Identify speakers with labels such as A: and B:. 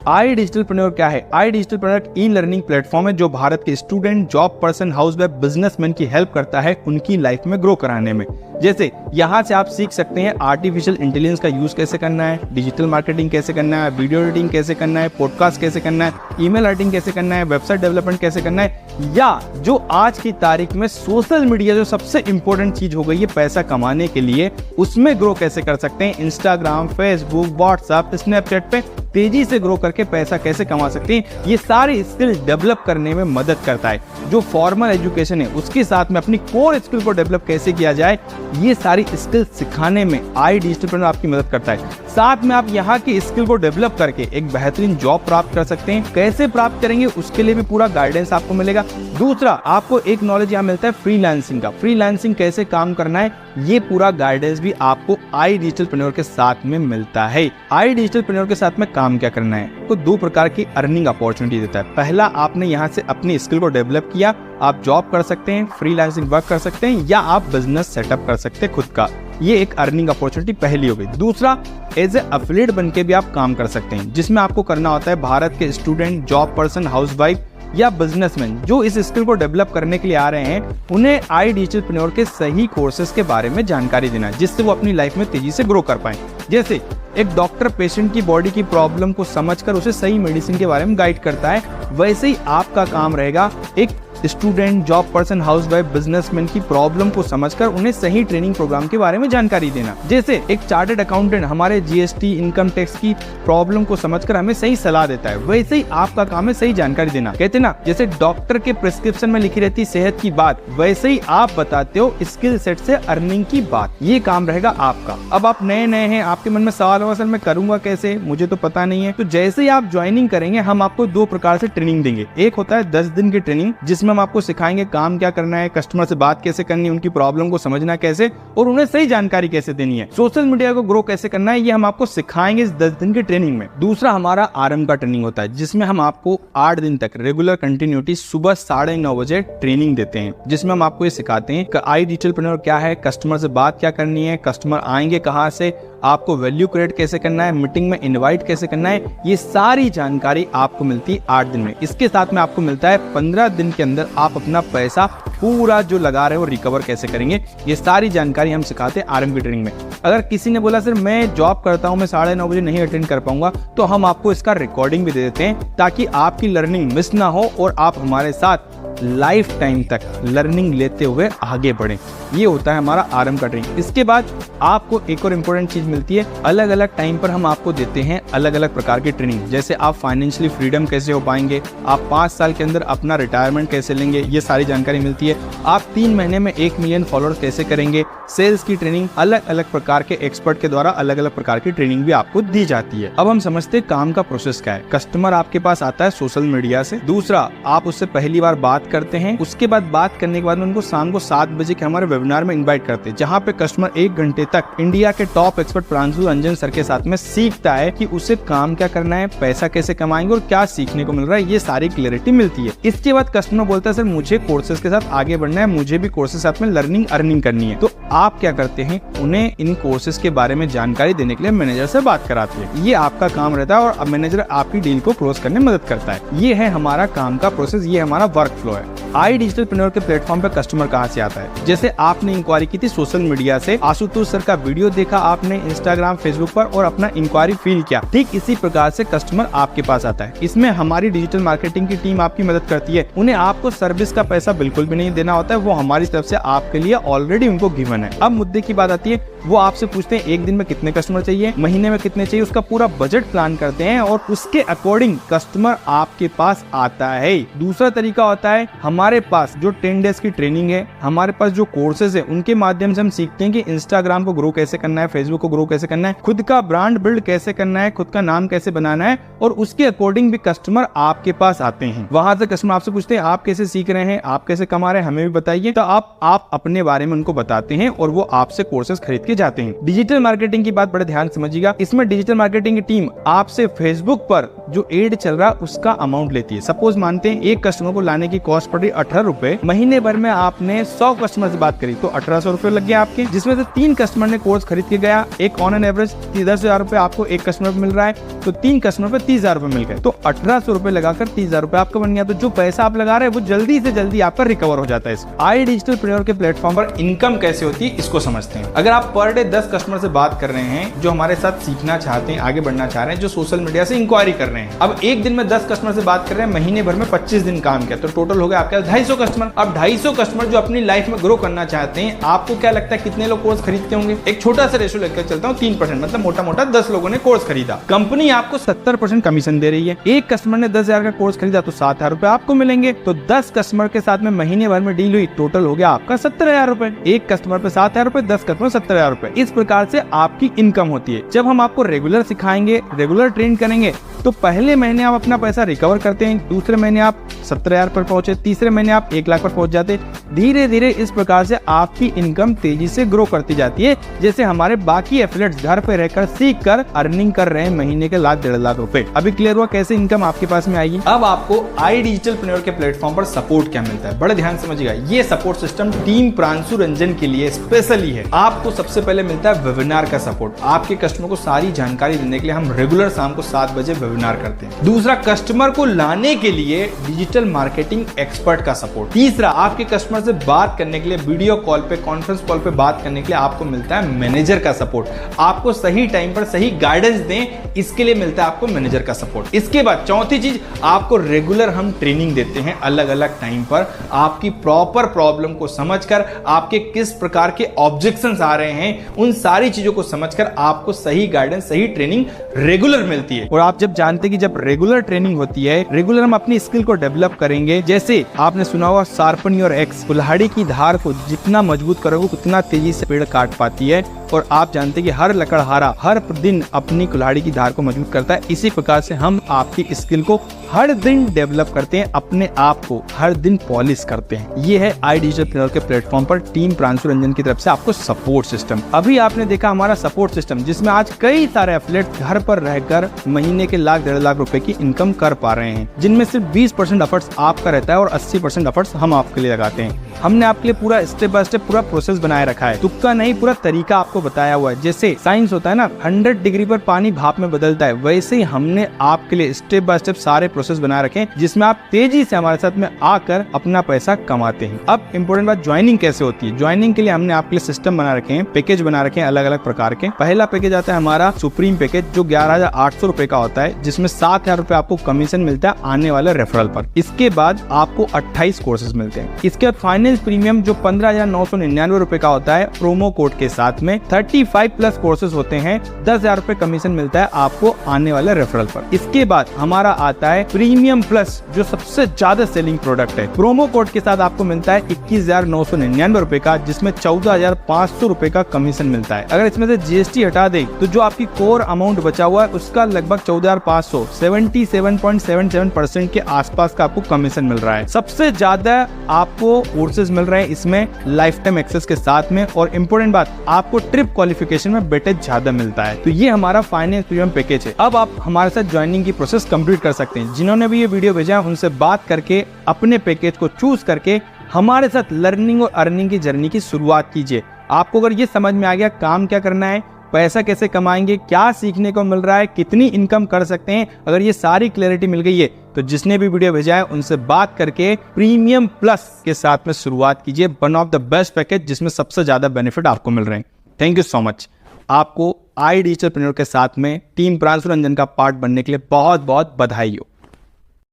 A: आई डिजिटलप्रेन्योर क्या है? आई डिजिटलप्रेन्योर एक ई लर्निंग प्लेटफॉर्म है जो भारत के student, job person, housewife, businessman की हेल्प करता है उनकी लाइफ में ग्रो कराने में। जैसे यहाँ से आप सीख सकते हैं आर्टिफिशियल इंटेलिजेंस का यूज कैसे करना है, डिजिटल मार्केटिंग कैसे करना है, वीडियो एडिटिंग कैसे करना है, पॉडकास्ट कैसे करना है, ईमेल राइटिंग कैसे करना है, वेबसाइट डेवलपमेंट कैसे करना है, या जो आज की तारीख में सोशल मीडिया जो सबसे इंपॉर्टेंट चीज हो गई है पैसा कमाने के लिए, उसमें ग्रो कैसे कर सकते हैं। इंस्टाग्राम, फेसबुक, व्हाट्सएप, स्नैपचैट पे तेजी से ग्रो करके पैसा कैसे कमा सकते हैं, ये सारी स्किल डेवलप करने में मदद करता है। जो फॉर्मल एजुकेशन है उसके साथ में अपनी कोर स्किल को डेवलप कैसे किया जाए, ये सारी स्किल सिखाने में आई डिजिटलप्रेन्योर आपकी मदद करता है। साथ में आप यहाँ की स्किल को डेवलप करके एक बेहतरीन जॉब प्राप्त कर सकते हैं। कैसे प्राप्त करेंगे उसके लिए भी पूरा गाइडेंस आपको मिलेगा। दूसरा, आपको एक नॉलेज यहाँ मिलता है फ्रीलांसिंग का। फ्रीलांसिंग कैसे काम करना है, ये पूरा गाइडेंस भी आपको आई डिजिटलप्रेन्योर के साथ में मिलता है। आई डिजिटलप्रेन्योर के साथ में काम क्या करना है, तो दो प्रकार की अर्निंग अपॉर्चुनिटी देता है। पहला, आपने यहाँ से अपनी स्किल को डेवलप किया, आप जॉब कर सकते हैं, फ्रीलांसिंग वर्क कर सकते हैं, या आप बिजनेस सेटअप कर सकते हैं खुद का। ये एक अर्निंग अपॉर्चुनिटी पहली हो गई। दूसरा, एज ए एफिलिएट बन के भी आप काम कर सकते हैं, जिसमें आपको करना होता है भारत के स्टूडेंट, जॉब पर्सन, हाउसवाइफ या बिजनेसमैन जो इस स्किल को डेवलप करने के लिए आ रहे हैं, उन्हें आई डिजिटलप्रेन्योर के सही कोर्सेज के बारे में जानकारी देना, जिससे वो अपनी लाइफ में तेजी से ग्रो कर पाएं। जैसे एक डॉक्टर पेशेंट की बॉडी की प्रॉब्लम को समझकर उसे सही मेडिसिन के बारे में गाइड करता है, वैसे ही आपका काम रहेगा एक student, job person, housewife, businessman की प्रॉब्लम को समझकर उन्हें सही ट्रेनिंग प्रोग्राम के बारे में जानकारी देना। जैसे एक चार्टर्ड अकाउंटेंट हमारे जीएसटी, इनकम टैक्स की प्रॉब्लम को समझकर हमें सही सलाह देता है, वैसे ही आपका काम है सही जानकारी देना। कहते ना, जैसे डॉक्टर के प्रिस्क्रिप्शन में लिखी रहती सेहत की बात, वैसे ही आप बताते हो स्किल सेट से अर्निंग की बात। ये काम रहेगा आपका। अब आप नए हैं, आपके मन में सवाल होगा, सर मैं करूंगा कैसे, मुझे तो पता नहीं है। तो जैसे ही आप ज्वाइनिंग करेंगे, हम आपको दो प्रकार से ट्रेनिंग देंगे। एक होता है 10 दिन की ट्रेनिंग, जिसमें हम आपको सिखाएंगे काम क्या करना है, कस्टमर से बात कैसे करनी है, उनकी प्रॉब्लम को समझना कैसे और उन्हें सही जानकारी कैसे देनी है, सोशल मीडिया को ग्रो कैसे करना है, ये हम आपको सिखाएंगे इस 10 दिन की ट्रेनिंग में। दूसरा हमारा आरंभ का ट्रेनिंग होता है, जिसमें हम आपको 8 दिन तक रेगुलर कंटिन्यूटी सुबह 9:30 बजे ट्रेनिंग देते हैं, जिसमें हम आपको ये सिखाते हैं कि आई डिजिटलप्रेन्योर क्या है, कस्टमर से बात क्या करनी है, कस्टमर आएंगे कहाँ से, आपको वैल्यू क्रिएट कैसे करना है, मीटिंग में इनवाइट कैसे करना है, ये सारी जानकारी आपको मिलती है 8 दिन में। इसके साथ में आपको मिलता है 15 दिन के अंदर आप अपना पैसा पूरा जो लगा रहे हो रिकवर कैसे करेंगे, ये सारी जानकारी हम सिखाते हैं आरंभ की ट्रेनिंग में। अगर किसी ने बोला सर मैं जॉब करता हूं, मैं 9:30 बजे नहीं अटेंड कर पाऊंगा, तो हम आपको इसका रिकॉर्डिंग भी दे देते हैं, ताकि आपकी लर्निंग मिस ना हो और आप हमारे साथ लाइफ टाइम तक लर्निंग लेते हुए आगे बढ़ें। ये होता है हमारा आरंभ का ट्रेनिंग। इसके बाद आपको एक और इम्पोर्टेंट चीज मिलती है, अलग अलग टाइम पर हम आपको देते हैं अलग अलग प्रकार की ट्रेनिंग। जैसे आप फाइनेंशियली फ्रीडम कैसे हो पाएंगे, आप 5 साल के अंदर अपना रिटायरमेंट कैसे लेंगे, ये सारी जानकारी मिलती है। आप 3 महीने में 1 मिलियन फॉलोअर्स कैसे करेंगे, सेल्स की ट्रेनिंग, अलग अलग प्रकार के एक्सपर्ट के द्वारा अलग अलग प्रकार की ट्रेनिंग भी आपको दी जाती है। अब हम समझते हैं काम का प्रोसेस क्या है। कस्टमर आपके पास आता है सोशल मीडिया से। दूसरा, आप उससे पहली बार बात करते हैं, उसके बाद बात करने के बाद उनको शाम को 7 बजे के हमारे वेबिनार में इनवाइट करते हैं, जहां पे कस्टमर 1 घंटे तक इंडिया के top expert Pranshu Ranjan sir के साथ में सीखता है कि उसे काम क्या करना है, पैसा कैसे कमाएंगे और क्या सीखने को मिल रहा है, ये सारी क्लैरिटी मिलती है। इसके बाद कस्टमर बोलता है सर मुझे कोर्सेज के साथ आगे बढ़ना है, मुझे भी कोर्सेज साथ में लर्निंग अर्निंग करनी है। तो आप क्या करते हैं, उन्हें इन कोर्सेज के बारे में जानकारी देने के लिए मैनेजर से बात कराते हैं। ये आपका काम रहता है और मैनेजर आपकी डील को क्लोज करने में मदद करता है। ये है हमारा काम का प्रोसेस, ये हमारा वर्क फ्लो है। आई डिजिटलप्रेन्योर के प्लेटफॉर्म पे कस्टमर कहाँ से आता है? जैसे आपने इंक्वायरी की थी सोशल मीडिया से, आशुतोष सर का वीडियो देखा आपने इंस्टाग्राम, फेसबुक पर और अपना इंक्वायरी फील किया, ठीक इसी प्रकार से कस्टमर आपके पास आता है। इसमें हमारी डिजिटल मार्केटिंग की टीम आपकी मदद करती है। उन्हें आपको सर्विस का पैसा बिल्कुल भी नहीं देना होता है, वो हमारी तरफ से आपके लिए ऑलरेडी उनको गिवन है। अब मुद्दे की बात आती है, वो आपसे पूछते हैं एक दिन में कितने कस्टमर चाहिए, महीने में कितने चाहिए, उसका पूरा बजट प्लान करते हैं और उसके अकॉर्डिंग कस्टमर आपके पास आता है। दूसरा तरीका होता है, हमारे पास जो 10 डेज की ट्रेनिंग है, हमारे पास जो कोर्सेज है, उनके माध्यम से हम सीखते हैं कि इंस्टाग्राम को ग्रो कैसे करना है, फेसबुक को ग्रो कैसे करना है, खुद का ब्रांड बिल्ड कैसे करना है, खुद का नाम कैसे बनाना है, और उसके अकॉर्डिंग भी कस्टमर आपके पास आते हैं। वहां से कस्टमर आपसे पूछते हैं आप कैसे सीख रहे हैं, आप कैसे कमा रहे रहे हैं हमें भी बताइए। तो आप अपने बारे में उनको बताते हैं और वो आपसे कोर्सेज खरीद के जाते हैं। डिजिटल मार्केटिंग की बात बड़े ध्यान समझिएगा। इसमें डिजिटल मार्केटिंग की टीम आपसे फेसबुक पर जो एड चल रहा है उसका अमाउंट लेती है। सपोज मानते हैं एक कस्टमर को लाने की कॉस्ट पड़ रही 18 रुपए, महीने भर में आपने 100 कस्टमर से बात करी तो 1800 रुपए लग गए आपके, जिसमें से 3 कस्टमर ने कोर्स खरीद के गया। एक ऑन एन एवरेज 10,000 रुपए आपको एक कस्टमर पे मिल रहा है, तो 3 कस्टमर पे 30,000 रुपए मिल गए, तो 1800 रुपए लगाकर 30,000 रुपए आपका बन गया। तो जो पैसा आप लगा रहे हैं वो जल्दी से जल्दी आपका रिकवर हो जाता है। आई डिजिटलप्रेन्योर के प्लेटफॉर्म पर इनकम कैसे होती है इसको समझते हैं। अगर आप पर डे 10 कस्टमर से बात कर रहे हैं जो हमारे साथ सीखना चाहते हैं, आगे बढ़ना चाह रहे हैं, जो सोशल मीडिया से इंक्वायरी कर रहे हैं, अब एक दिन में 10 कस्टमर से बात कर रहे हैं, महीने भर में 25 दिन काम किया, तो टोटल हो गया आपका 250 कस्टमर। अब 250 कस्टमर जो अपनी लाइफ में ग्रो करना चाहते हैं, आपको क्या लगता है कितने लोग कोर्स खरीदते होंगे? एक छोटा सा रेशो लेकर चलता हूं, 3%, मतलब मोटा मोटा 10 लोगों ने कोर्स खरीदा। कंपनी आपको 70% कमीशन दे रही है। एक कस्टमर ने 10,000 का कोर्स खरीदा तो 7,000 रुपए आपको मिलेंगे। तो 10 कस्टमर के साथ में महीने भर में डील हुई, टोटल हो गया आपका 17,000 रुपए। एक कस्टमर पे 7,000 रुपए, 10 कस्टमर 17,000 रुपए। इस प्रकार से आपकी इनकम होती है। जब हम आपको रेगुलर सिखाएंगे, रेगुलर ट्रेन करेंगे, तो पहले महीने आप अपना पैसा रिकवर करते हैं, दूसरे महीने आप 17,000 पर पहुंचे, तीसरे महीने आप 1 लाख पर पहुंच जाते। धीरे धीरे इस प्रकार से आपकी इनकम तेजी से ग्रो करती जाती है। जैसे हमारे बाकी एफिलिएट्स घर पे रहकर सीख कर अर्निंग कर रहे हैं महीने के 1,00,000 1.5 लाख रुपए। अभी क्लियर हुआ कैसे इनकम आपके पास में आएगी। अब आपको आई डिजिटलप्रेन्योर के प्लेटफॉर्म पर सपोर्ट क्या मिलता है, बड़े ध्यान समझिएगा। ये support system team Pranshu Ranjan के लिए स्पेशली है। आपको सबसे पहले मिलता है वेबिनार का सपोर्ट। आपके कस्टमर को सारी जानकारी देने के लिए हम रेगुलर शाम को 7 बजे वेबिनार करते हैं। दूसरा, कस्टमर को लाने के लिए डिजिटल मार्केटिंग एक्सपर्ट का सपोर्ट। तीसरा, आपके कस्टमर से बात करने के लिए वीडियो कॉल पे, कॉन्फ्रेंस कॉल पे बात करने के लिए आपको मिलता है मैनेजर का सपोर्ट। आपको सही टाइम पर सही गाइडेंस दें, इसके लिए मिलता है आपको मैनेजर का सपोर्ट। इसके बाद चौथी चीज, आपको रेगुलर हम ट्रेनिंग देते हैं अलग अलग टाइम पर। आपकी प्रॉपर प्रॉब्लम को समझकर, आपके किस प्रकार के ऑब्जेक्शंस आ रहे हैं, उन सारी चीजों को समझकर आपको सही गाइडेंस, सही ट्रेनिंग रेगुलर मिलती है। और आप जब जानते कि जब रेगुलर ट्रेनिंग होती है, रेगुलर हम अपनी स्किल को डेवलप करेंगे। जैसे आपने सुना होगा शार्पन योर एक्स, कुल्हाड़ी की धार को जितना मजबूत करोगे उतना तेजी से पेड़ काट पाती है। और आप जानते हैं कि हर लकड़हारा हर दिन अपनी कुल्हाड़ी की धार को मजबूत करता है। इसी प्रकार से हम आपकी स्किल को हर दिन डेवलप करते हैं, अपने आप को हर दिन पॉलिश करते हैं। ये है आई डिजिटलप्रेन्योर के प्लेटफॉर्म पर टीम प्रांशु रंजन की तरफ से आपको सपोर्ट सिस्टम। अभी आपने देखा हमारा सपोर्ट सिस्टम, जिसमें आज कई सारे एफिलिएट्स घर पर रहकर महीने के 1,00,000 1.5 लाख रुपए की इनकम कर पा रहे हैं, जिनमें सिर्फ 20% एफर्ट्स आपका रहता है और 80% एफर्ट्स हम आपके लिए लगाते हैं। हमने आपके लिए पूरा स्टेप बाय स्टेप पूरा प्रोसेस बनाए रखा है, तुक्का नहीं, पूरा तरीका आपको बताया हुआ है। जैसे साइंस होता है ना, 100 डिग्री पर पानी भाप में बदलता है, वैसे ही हमने आपके लिए स्टेप बाय स्टेप सारे प्रोसेस बनाए रखे हैं, जिसमें आप तेजी से हमारे साथ में आकर अपना पैसा कमाते हैं। अब इंपॉर्टेंट बात, ज्वाइनिंग कैसे होती है। ज्वाइनिंग के लिए हमने आपके लिए सिस्टम बना रखे हैं, पैकेज बना रखे हैं अलग अलग प्रकार के। पहला पैकेज आता है हमारा सुप्रीम पैकेज, जो 11,800 रुपए का होता है, जिसमें 7,000 रुपए आपको कमीशन मिलता है आने वाले रेफरल पर। इसके बाद आपको 28 कोर्सेज मिलते हैं। इसके बाद फाइनेंस प्रीमियम जो 15,999 रुपए का होता है, प्रोमो कोड के साथ में 35 प्लस कोर्सेज होते हैं, 10,000 रुपए कमीशन मिलता है आपको आने वाले रेफरल पर। इसके बाद हमारा आता है प्रीमियम प्लस, जो सबसे ज्यादा सेलिंग प्रोडक्ट है। प्रोमो कोड के साथ आपको मिलता है 21,999 रुपए का, जिसमें 14,500 रुपए का कमीशन मिलता है। अगर इसमें से जीएसटी हटा दे तो जो आपकी कोर अमाउंट बचा हुआ है उसका लगभग 14,500, 77.77% के आसपास का आपको कमीशन मिल रहा है। सबसे ज्यादा आपको कोर्सेज मिल रहे हैं इसमें लाइफ टाइम एक्सेस के साथ में। और इंपॉर्टेंट बात, आपको ट्रिप क्वालिफिकेशन में वेटेज ज्यादा मिलता है। तो ये हमारा फाइनेंस प्रीमियम पैकेज है। अब आप हमारे साथ ज्वाइनिंग की प्रोसेस कंप्लीट कर सकते हैं। जिन्होंने भी ये वीडियो भेजा है उनसे बात करके अपने पैकेज को चूज करके हमारे साथ लर्निंग और अर्निंग की जर्नी की शुरुआत कीजिए। आपको अगर ये समझ में आ गया काम क्या करना है, पैसा कैसे कमाएंगे, क्या सीखने को मिल रहा है, कितनी इनकम कर सकते हैं, अगर ये सारी क्लैरिटी मिल गई है तो जिसने भी वीडियो भेजा है उनसे बात करके प्रीमियम प्लस के साथ में शुरुआत कीजिए। One of the best package जिसमें सबसे ज्यादा बेनिफिट आपको मिल रहे हैं। Thank you so much. आपको आई डिजिटलप्रेन्योर के साथ में टीम प्रांशु रंजन का पार्ट बनने के लिए बहुत बहुत बधाई हो।